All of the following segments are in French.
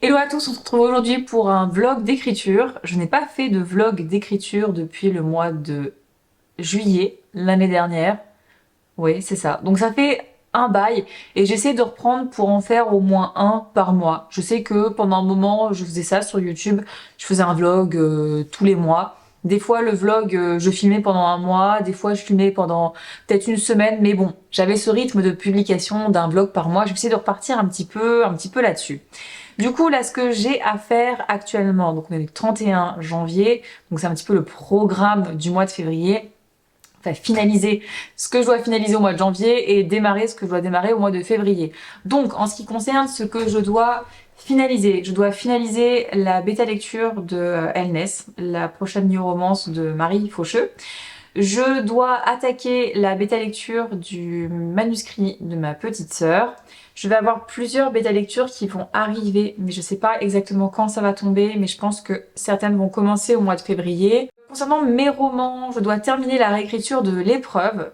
Hello à tous, on se retrouve aujourd'hui pour un vlog d'écriture. Je n'ai pas fait de vlog d'écriture depuis le mois de juillet l'année dernière. Oui, c'est ça. Donc ça fait un bail et j'essaie de reprendre pour en faire au moins un par mois. Je sais que pendant un moment, je faisais ça sur YouTube. Je faisais un vlog tous les mois. Des fois, le vlog, je filmais pendant un mois. Des fois, je filmais pendant peut-être une semaine. Mais bon, j'avais ce rythme de publication d'un vlog par mois. Je vais essayer de repartir un petit peu là-dessus. Du coup, là, ce que j'ai à faire actuellement, donc on est le 31 janvier, donc c'est un petit peu le programme du mois de février. Enfin, finaliser ce que je dois finaliser au mois de janvier et démarrer ce que je dois démarrer au mois de février. Donc, en ce qui concerne ce que je dois finaliser la bêta lecture de Elness, la prochaine new romance de Marie Faucheux. Je dois attaquer la bêta lecture du manuscrit de ma petite sœur. Je vais avoir plusieurs bêta lectures qui vont arriver, mais je sais pas exactement quand ça va tomber, mais je pense que certaines vont commencer au mois de février. Concernant mes romans, je dois terminer la réécriture de l'épreuve.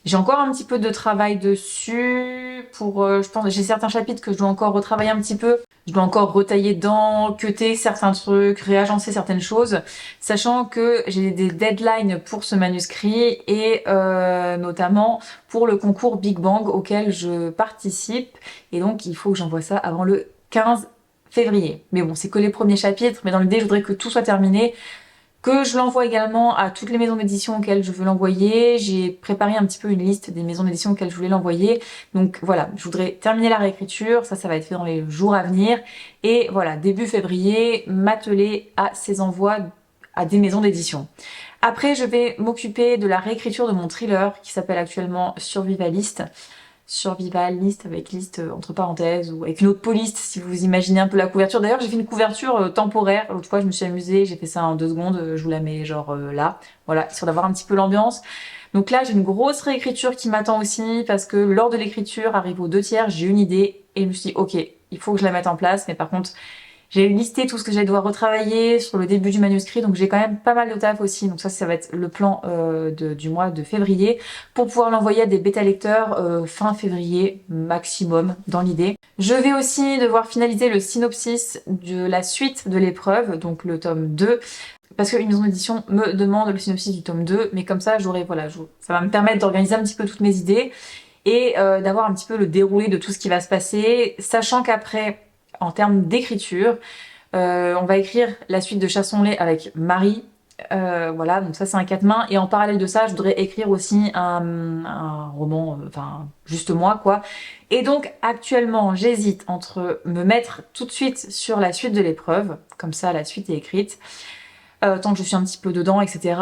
J'ai encore un petit peu de travail dessus pour, je pense, j'ai certains chapitres que je dois encore retravailler un petit peu. Je dois encore retailler dedans, cutter certains trucs, réagencer certaines choses, sachant que j'ai des deadlines pour ce manuscrit et notamment pour le concours Big Bang auquel je participe. Et donc, il faut que j'envoie ça avant le 15 février. Mais bon, c'est que les premiers chapitres, mais dans l'idée, je voudrais que tout soit terminé, que je l'envoie également à toutes les maisons d'édition auxquelles je veux l'envoyer. J'ai préparé un petit peu une liste des maisons d'édition auxquelles je voulais l'envoyer. Donc voilà, je voudrais terminer la réécriture, ça va être fait dans les jours à venir. Et voilà, début février, m'atteler à ces envois à des maisons d'édition. Après, je vais m'occuper de la réécriture de mon thriller qui s'appelle actuellement Survivaliste avec liste entre parenthèses ou avec une autre police si vous imaginez un peu la couverture. D'ailleurs j'ai fait une couverture temporaire, l'autre fois je me suis amusée, j'ai fait ça en 2 secondes, je vous la mets genre là, voilà, histoire d'avoir un petit peu l'ambiance. Donc là j'ai une grosse réécriture qui m'attend aussi parce que lors de l'écriture, arrive aux 2 tiers, j'ai une idée et je me suis dit ok, il faut que je la mette en place, mais par contre j'ai listé tout ce que j'allais devoir retravailler sur le début du manuscrit, donc j'ai quand même pas mal de taf aussi. Donc ça va être le plan du mois de février pour pouvoir l'envoyer à des bêta lecteurs fin février maximum dans l'idée. Je vais aussi devoir finaliser le synopsis de la suite de l'épreuve, donc le tome 2. Parce qu'une maison d'édition me demande le synopsis du tome 2, mais comme ça ça va me permettre d'organiser un petit peu toutes mes idées et d'avoir un petit peu le déroulé de tout ce qui va se passer, sachant qu'après, en termes d'écriture, on va écrire la suite de Chassons-les avec Marie. Voilà, donc ça c'est un 4 mains. Et en parallèle de ça, je voudrais écrire aussi un roman, enfin juste moi quoi. Et donc actuellement, j'hésite entre me mettre tout de suite sur la suite de l'épreuve, comme ça la suite est écrite, tant que je suis un petit peu dedans, etc.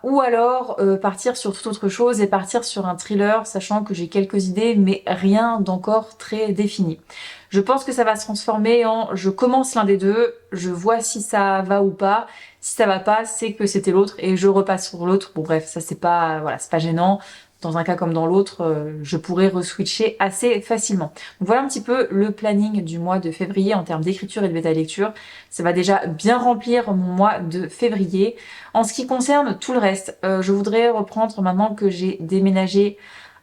Ou alors partir sur toute autre chose et partir sur un thriller, sachant que j'ai quelques idées, mais rien d'encore très défini. Je pense que ça va se transformer en je commence l'un des deux, je vois si ça va ou pas. Si ça va pas, c'est que c'était l'autre et je repasse sur l'autre. Bon bref, ça c'est pas, voilà, c'est pas gênant. Dans un cas comme dans l'autre, je pourrais reswitcher assez facilement. Donc voilà un petit peu le planning du mois de février en termes d'écriture et de bêta lecture. Ça va déjà bien remplir mon mois de février. En ce qui concerne tout le reste, je voudrais reprendre maintenant que j'ai déménagé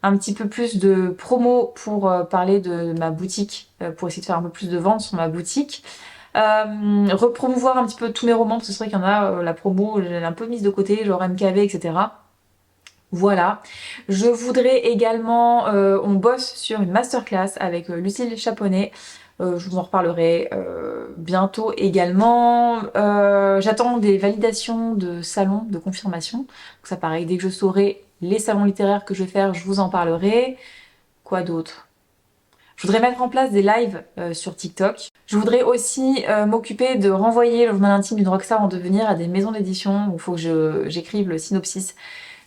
un petit peu plus de promo pour parler de ma boutique, pour essayer de faire un peu plus de ventes sur ma boutique. Repromouvoir un petit peu tous mes romans, parce que c'est vrai qu'il y en a, la promo, je l'ai un peu mise de côté, genre MKV, etc. Voilà. Je voudrais également, on bosse sur une masterclass avec Lucille Chaponnet. Je vous en reparlerai bientôt également. J'attends des validations de salons de confirmation. Donc ça pareil, dès que je saurai les salons littéraires que je vais faire, je vous en parlerai. Quoi d'autre? Je voudrais mettre en place des lives sur TikTok. Je voudrais aussi m'occuper de renvoyer le journal intime d'une rockstar en devenir à des maisons d'édition où il faut que j'écrive le synopsis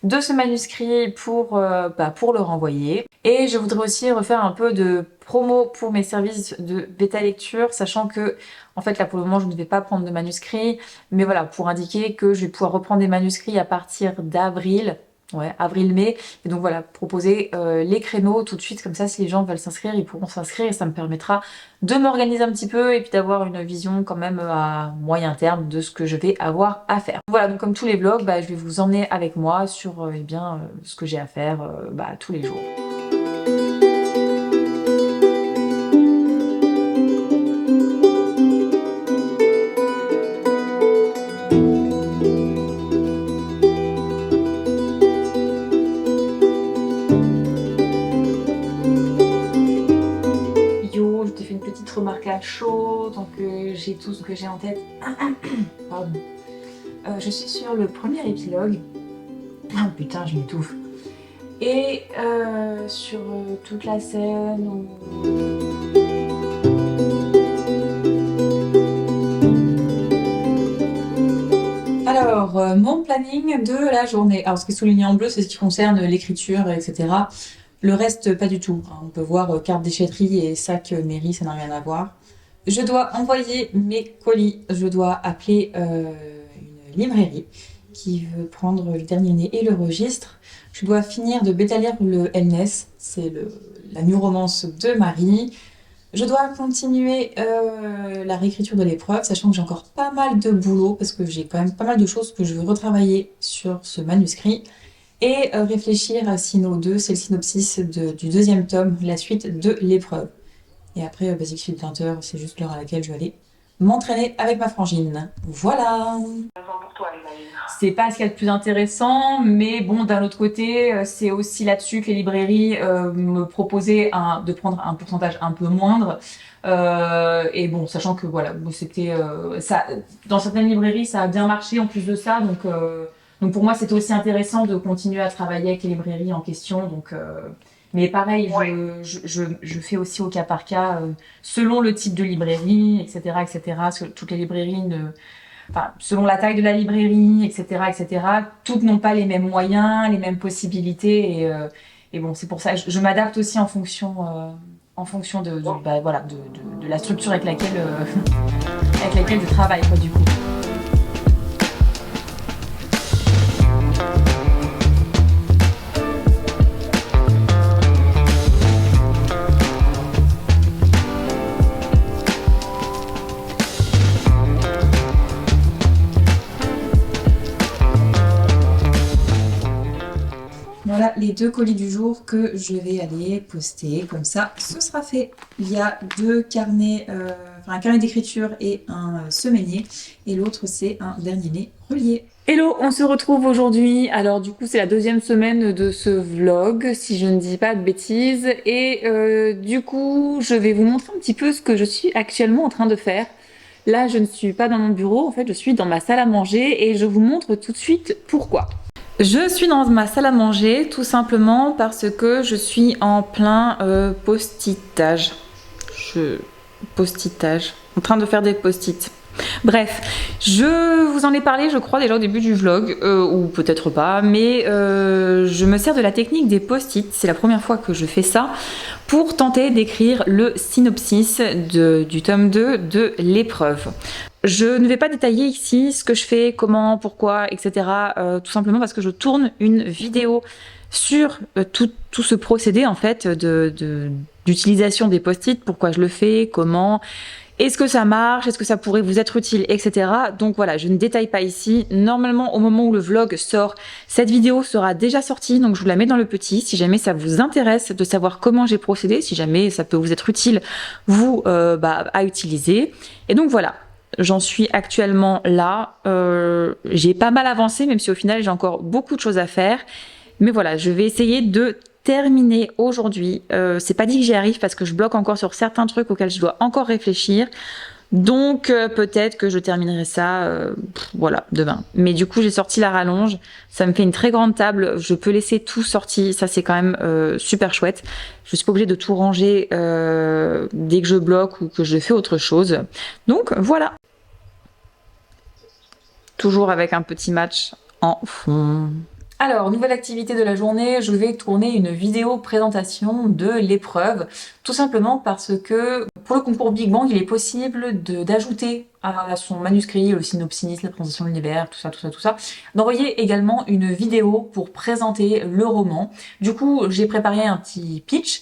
de ce manuscrit pour le renvoyer. Et je voudrais aussi refaire un peu de promo pour mes services de bêta lecture, sachant que en fait là pour le moment je ne vais pas prendre de manuscrits, mais voilà, pour indiquer que je vais pouvoir reprendre des manuscrits à partir d'avril. Ouais, avril-mai. Et donc voilà, proposer les créneaux tout de suite, comme ça si les gens veulent s'inscrire, ils pourront s'inscrire et ça me permettra de m'organiser un petit peu et puis d'avoir une vision quand même à moyen terme de ce que je vais avoir à faire. Voilà, donc comme tous les vlogs, je vais vous emmener avec moi sur ce que j'ai à faire tous les jours. petite remarque à chaud, tant que j'ai tout ce que j'ai en tête. Pardon. Je suis sur le premier épilogue. Oh putain, je m'étouffe. Et sur toute la scène où... Alors, mon planning de la journée. Alors, ce qui est souligné en bleu, c'est ce qui concerne l'écriture, etc. Le reste, pas du tout. On peut voir carte déchetterie et sac mairie, ça n'a rien à voir. Je dois envoyer mes colis. Je dois appeler une librairie qui veut prendre le dernier né et le registre. Je dois finir de bêta-lire le Elness, c'est la new romance de Marie. Je dois continuer la réécriture de l'épreuve, sachant que j'ai encore pas mal de boulot, parce que j'ai quand même pas mal de choses que je veux retravailler sur ce manuscrit. Et réfléchir à Sino 2, c'est le synopsis du deuxième tome, la suite de l'épreuve. Et après, Basic Fit 20h, c'est juste l'heure à laquelle je vais aller m'entraîner avec ma frangine. Voilà. C'est pas ce qu'il y a de plus intéressant, mais bon, d'un autre côté, c'est aussi là-dessus que les librairies me proposaient de prendre un pourcentage un peu moindre. Et bon, sachant que voilà, c'était ça, dans certaines librairies, ça a bien marché en plus de ça, donc pour moi, c'était aussi intéressant de continuer à travailler avec les librairies en question. Mais pareil, je fais aussi au cas par cas, selon le type de librairie, etc., etc. Parce que toutes les librairies selon la taille de la librairie, etc., etc., toutes n'ont pas les mêmes moyens, les mêmes possibilités. Et bon, c'est pour ça, je m'adapte aussi en fonction de la structure avec laquelle je travaille, quoi, du coup. Voilà les deux colis du jour que je vais aller poster, comme ça ce sera fait. Il y a deux carnets, un carnet d'écriture et un semainier, et l'autre c'est un dernier né relié. Hello, on se retrouve aujourd'hui. Alors du coup c'est la deuxième semaine de ce vlog, si je ne dis pas de bêtises, et du coup je vais vous montrer un petit peu ce que je suis actuellement en train de faire. Là je ne suis pas dans mon bureau, en fait je suis dans ma salle à manger, et je vous montre tout de suite pourquoi. Je suis dans ma salle à manger tout simplement parce que je suis en plein post-itage. En train de faire des post-it. Bref, je vous en ai parlé je crois déjà au début du vlog, ou peut-être pas, mais je me sers de la technique des post-it, c'est la première fois que je fais ça, pour tenter d'écrire le synopsis du tome 2 de l'épreuve. Je ne vais pas détailler ici ce que je fais, comment, pourquoi, etc. Tout simplement parce que je tourne une vidéo sur tout ce procédé en fait d'utilisation des post-it, pourquoi je le fais, comment, est-ce que ça marche, est-ce que ça pourrait vous être utile, etc. Donc voilà, je ne détaille pas ici. Normalement, au moment où le vlog sort, cette vidéo sera déjà sortie, donc je vous la mets dans le petit. Si jamais ça vous intéresse de savoir comment j'ai procédé, si jamais ça peut vous être utile, vous, à utiliser. Et donc voilà. J'en suis actuellement là, j'ai pas mal avancé, même si au final j'ai encore beaucoup de choses à faire. Mais voilà, je vais essayer de terminer aujourd'hui. C'est pas dit que j'y arrive parce que je bloque encore sur certains trucs auxquels je dois encore réfléchir. Donc peut-être que je terminerai ça voilà, demain. Mais du coup j'ai sorti la rallonge, ça me fait une très grande table, je peux laisser tout sorti, ça c'est quand même super chouette. Je suis pas obligée de tout ranger dès que je bloque ou que je fais autre chose. Donc voilà. Toujours avec un petit match en fond. Alors, nouvelle activité de la journée, je vais tourner une vidéo présentation de l'épreuve, tout simplement parce que pour le concours Big Bang, il est possible d'ajouter à son manuscrit, le synopsis, la présentation de l'univers, tout ça, d'envoyer également une vidéo pour présenter le roman. Du coup, j'ai préparé un petit pitch,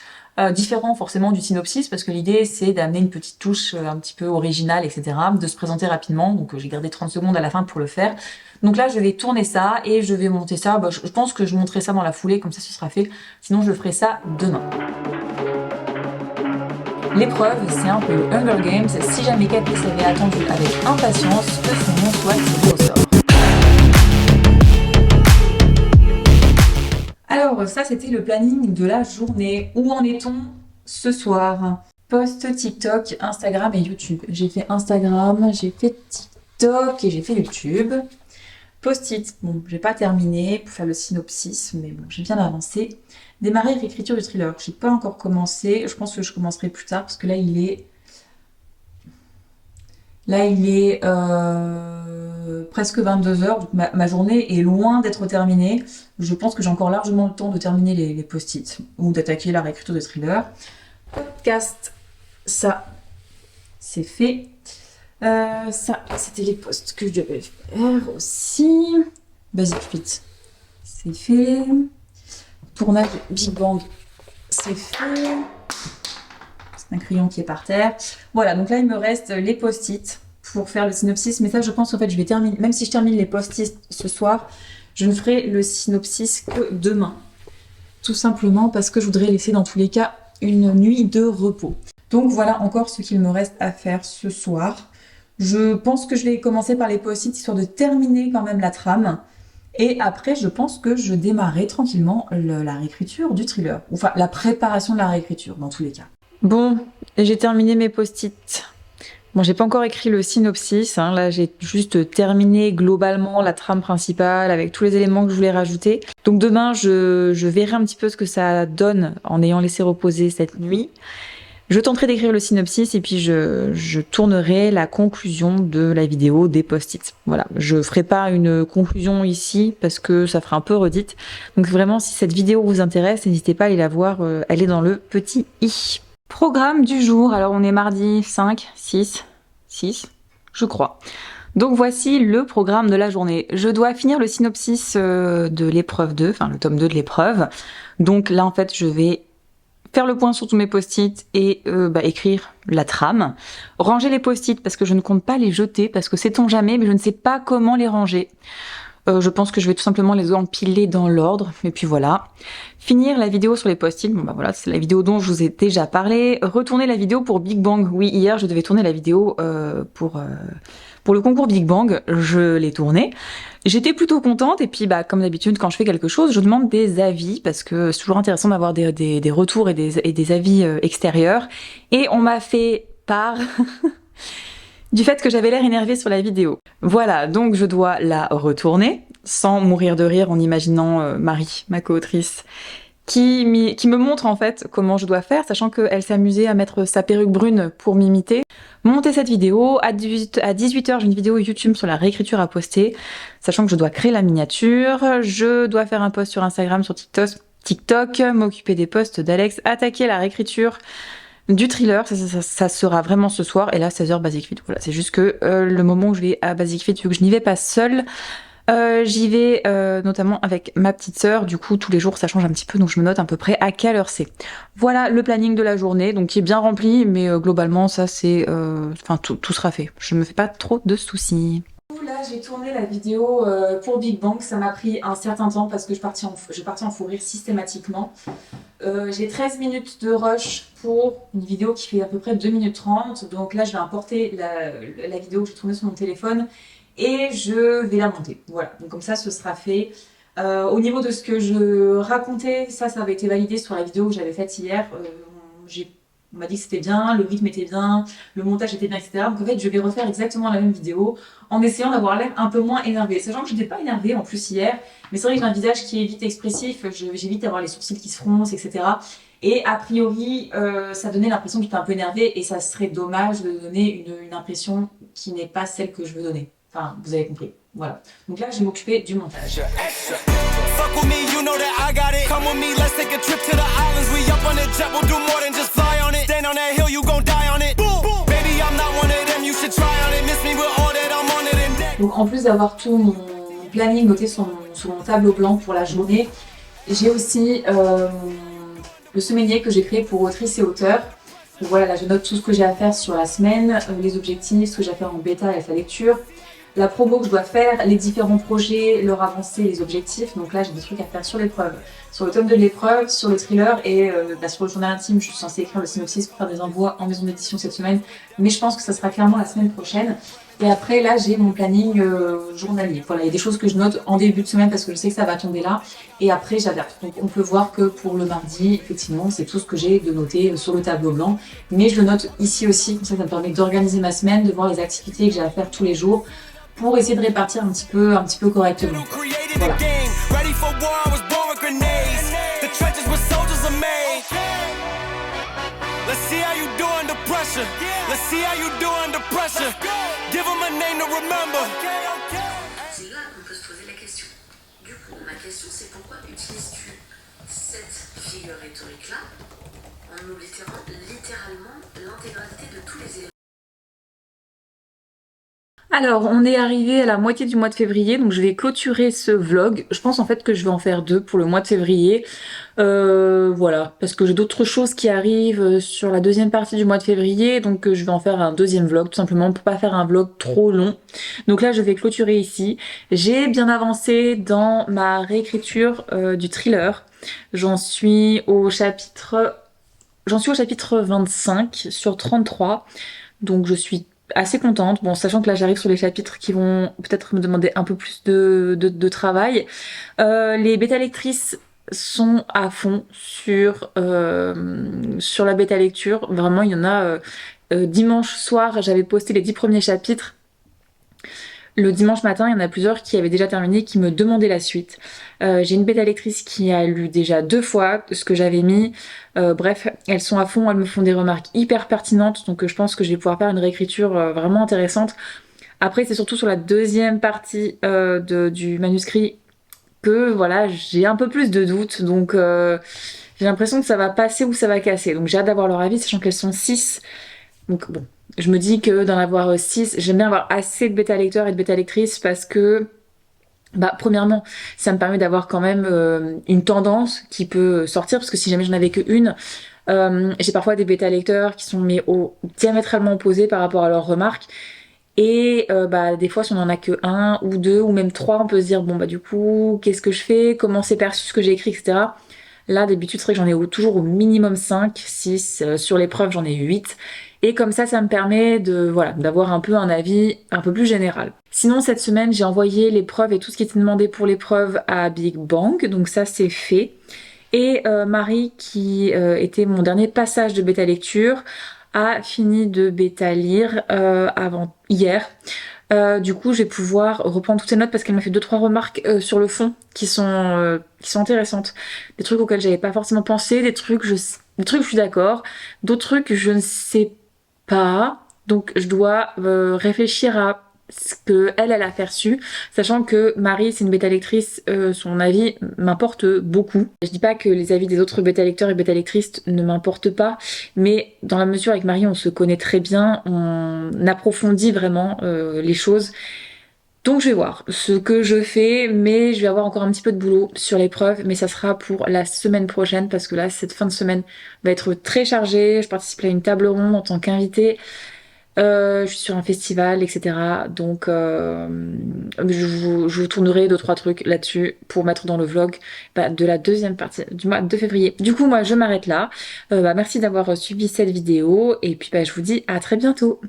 différent forcément du synopsis, parce que l'idée c'est d'amener une petite touche un petit peu originale, etc., de se présenter rapidement, donc j'ai gardé 30 secondes à la fin pour le faire. Donc là je vais tourner ça et je vais monter ça, je pense que je monterai ça dans la foulée, comme ça ce sera fait, sinon je ferai ça demain. L'épreuve, c'est un peu Hunger Games, si jamais Caprice avait attendu avec impatience que son nom soit tiré au sort. Alors ça c'était le planning de la journée. Où en est-on ce soir? post TikTok, Instagram et YouTube. J'ai fait Instagram, j'ai fait TikTok et j'ai fait YouTube. Post-it, bon, j'ai pas terminé pour faire le synopsis, mais bon, j'ai bien avancé. Démarrer l'écriture du thriller, j'ai pas encore commencé, je pense que je commencerai plus tard parce que là il est presque 22h, donc ma journée est loin d'être terminée. Je pense que j'ai encore largement le temps de terminer les post-it ou d'attaquer la réécriture de thriller. Podcast, ça, c'est fait. Ça, c'était les posts que je devais faire aussi. Basic Fit, c'est fait. Tournage Big Bang, c'est fait. C'est un crayon qui est par terre. Voilà, donc là, il me reste les post-it pour faire le synopsis. Mais ça, je pense, en fait, je vais terminer. Même si je termine les post-it ce soir, je ne ferai le synopsis que demain. Tout simplement parce que je voudrais laisser, dans tous les cas, une nuit de repos. Donc voilà encore ce qu'il me reste à faire ce soir. Je pense que je vais commencer par les post-it, histoire de terminer quand même la trame. Et après, je pense que je démarrerai tranquillement la réécriture du thriller. Enfin, la préparation de la réécriture, dans tous les cas. Bon, j'ai terminé mes post-it. Bon, j'ai pas encore écrit le synopsis, hein. Là j'ai juste terminé globalement la trame principale avec tous les éléments que je voulais rajouter. Donc demain, je verrai un petit peu ce que ça donne en ayant laissé reposer cette nuit. Je tenterai d'écrire le synopsis et puis je tournerai la conclusion de la vidéo des post-it. Voilà, je ferai pas une conclusion ici parce que ça fera un peu redite. Donc vraiment, si cette vidéo vous intéresse, n'hésitez pas à aller la voir, elle est dans le petit i. Programme du jour, alors on est mardi 5, 6, je crois. Donc voici le programme de la journée. Je dois finir le synopsis de l'épreuve 2, enfin le tome 2 de l'épreuve. Donc là en fait je vais faire le point sur tous mes post-it et écrire la trame. Ranger les post-it parce que je ne compte pas les jeter parce que sait-on jamais, mais je ne sais pas comment les ranger. Je pense que je vais tout simplement les empiler dans l'ordre, et puis voilà. Finir la vidéo sur les post-it, bon bah voilà, c'est la vidéo dont je vous ai déjà parlé. Retourner la vidéo pour Big Bang, oui, hier je devais tourner la vidéo pour le concours Big Bang, je l'ai tournée. J'étais plutôt contente, et puis bah comme d'habitude quand je fais quelque chose, je demande des avis, parce que c'est toujours intéressant d'avoir des retours et des avis extérieurs. Et on m'a fait part... du fait que j'avais l'air énervée sur la vidéo. Voilà, donc je dois la retourner, sans mourir de rire en imaginant Marie, ma co-autrice, qui me montre en fait comment je dois faire, sachant qu'elle s'amusait à mettre sa perruque brune pour m'imiter. Monter cette vidéo, à 18h j'ai une vidéo YouTube sur la réécriture à poster, sachant que je dois créer la miniature, je dois faire un post sur Instagram, sur TikTok, m'occuper des posts d'Alex, attaquer la réécriture du thriller, ça sera vraiment ce soir, et là 16h Basic Fit. Voilà, c'est juste que le moment où je vais à Basic Fit, vu que je n'y vais pas seule, j'y vais notamment avec ma petite sœur, du coup tous les jours ça change un petit peu, donc je me note à peu près à quelle heure c'est. Voilà le planning de la journée, donc qui est bien rempli, mais globalement ça c'est... Enfin tout sera fait, je me fais pas trop de soucis. Là j'ai tourné la vidéo pour Big Bang, ça m'a pris un certain temps parce que je partais en fou rire systématiquement. J'ai 13 minutes de rush pour une vidéo qui fait à peu près 2 minutes 30, donc là je vais importer la vidéo que j'ai tournée sur mon téléphone et je vais la monter. Voilà, donc comme ça ce sera fait. Au niveau de ce que je racontais, ça avait été validé sur la vidéo que j'avais faite hier. On m'a dit que c'était bien, le rythme était bien, le montage était bien, etc. Donc en fait, je vais refaire exactement la même vidéo en essayant d'avoir l'air un peu moins énervée. Sachant que je n'étais pas énervée en plus hier, mais c'est vrai que j'ai un visage qui est vite expressif, j'évite d'avoir les sourcils qui se froncent, etc. Et a priori, ça donnait l'impression que j'étais un peu énervée et ça serait dommage de donner une impression qui n'est pas celle que je veux donner. Enfin, vous avez compris. Voilà. Donc là, je vais m'occuper du montage. Fuck with me, you know that I got it. Come with me, let's take a trip to the islands. We up on the jet, we'll do more than just fly on it. Stand on that hill, you gon' die on it. Boom, boom. Baby, I'm not one of them, you should try on it. Miss me with all that I'm on it and that. Donc en plus d'avoir tout mon planning noté sur mon tableau blanc pour la journée, j'ai aussi le semainier que j'ai créé pour autrices et auteurs. Donc voilà, là je note tout ce que j'ai à faire sur la semaine, les objectifs, ce que j'ai à faire en bêta et sa lecture. La promo que je dois faire, les différents projets, leur avancée, les objectifs. Donc là, j'ai des trucs à faire sur l'épreuve, sur le tome de l'épreuve, sur le thriller et sur le journal intime. Je suis censée écrire le synopsis pour faire des envois en maison d'édition cette semaine, mais je pense que ça sera clairement la semaine prochaine. Et après, là, j'ai mon planning journalier. Voilà, il y a des choses que je note en début de semaine parce que je sais que ça va tomber là. Et après, j'adapte. Donc, on peut voir que pour le mardi, effectivement, c'est tout ce que j'ai de noter sur le tableau blanc. Mais je le note ici aussi. Comme ça me permet d'organiser ma semaine, de voir les activités que j'ai à faire tous les jours pour essayer de répartir un petit peu correctement. Voilà. Let's see how you do under pressure. Let's see how you do under pressure. Give them a name to remember. C'est là qu'on peut se poser la question. Du coup, ma question c'est pourquoi utilises-tu cette figure rhétorique-là en oblitérant littéralement l'intégralité de tous les éléments? Alors, on est arrivé à la moitié du mois de février, donc je vais clôturer ce vlog. Je pense en fait que je vais en faire 2 pour le mois de février. Voilà, parce que j'ai d'autres choses qui arrivent sur la deuxième partie du mois de février, donc je vais en faire un deuxième vlog, tout simplement pour pas faire un vlog trop long. Donc là, je vais clôturer ici. J'ai bien avancé dans ma réécriture du thriller. J'en suis au chapitre 25 sur 33, donc je suis assez contente, bon, sachant que là j'arrive sur les chapitres qui vont peut-être me demander un peu plus de travail. Les bêta lectrices sont à fond sur la bêta lecture, vraiment il y en a dimanche soir j'avais posté les 10 premiers chapitres. Le dimanche matin, il y en a plusieurs qui avaient déjà terminé, qui me demandaient la suite. J'ai une bêta lectrice qui a lu déjà 2 fois ce que j'avais mis. Bref, elles sont à fond, elles me font des remarques hyper pertinentes, donc je pense que je vais pouvoir faire une réécriture vraiment intéressante. Après, c'est surtout sur la deuxième partie du manuscrit que voilà, j'ai un peu plus de doutes, donc j'ai l'impression que ça va passer ou ça va casser. Donc j'ai hâte d'avoir leur avis, sachant qu'elles sont 6. Donc bon, je me dis que d'en avoir 6, j'aime bien avoir assez de bêta lecteurs et de bêta lectrices parce que, premièrement, ça me permet d'avoir quand même une tendance qui peut sortir, parce que si jamais j'en avais que une, j'ai parfois des bêta lecteurs qui sont diamétralement opposés par rapport à leurs remarques. Et des fois, si on en a que 1 ou 2 ou même 3, on peut se dire bon du coup, qu'est-ce que je fais, comment c'est perçu ce que j'ai écrit, etc. Là, d'habitude, c'est vrai que j'en ai toujours au minimum 5, 6. Sur l'épreuve, j'en ai 8. Et comme ça me permet d'avoir un peu un avis un peu plus général. Sinon, cette semaine, j'ai envoyé l'épreuve et tout ce qui était demandé pour l'épreuve à Big Bang. Donc ça, c'est fait. Et Marie, qui était mon dernier passage de bêta lecture, a fini de bêta lire hier. Du coup, je vais pouvoir reprendre toutes ces notes parce qu'elle m'a fait 2-3 remarques sur le fond qui sont intéressantes. Des trucs auxquels j'avais pas forcément pensé, des trucs je suis d'accord, d'autres trucs je ne sais pas. Donc je dois réfléchir à ce que elle a perçu, sachant que Marie, c'est une bêta lectrice, son avis m'importe beaucoup. Je dis pas que les avis des autres bêta lecteurs et bêta lectrices ne m'importent pas, mais dans la mesure avec Marie, on se connaît très bien, on approfondit vraiment les choses. Donc je vais voir ce que je fais, mais je vais avoir encore un petit peu de boulot sur l'épreuve, mais ça sera pour la semaine prochaine, parce que là, cette fin de semaine va être très chargée. Je participe à une table ronde en tant qu'invitée. Je suis sur un festival, etc. Donc je vous tournerai 2-3 trucs là-dessus pour mettre dans le vlog de la deuxième partie du mois de février. Du coup, moi, je m'arrête là. Merci d'avoir suivi cette vidéo et puis je vous dis à très bientôt.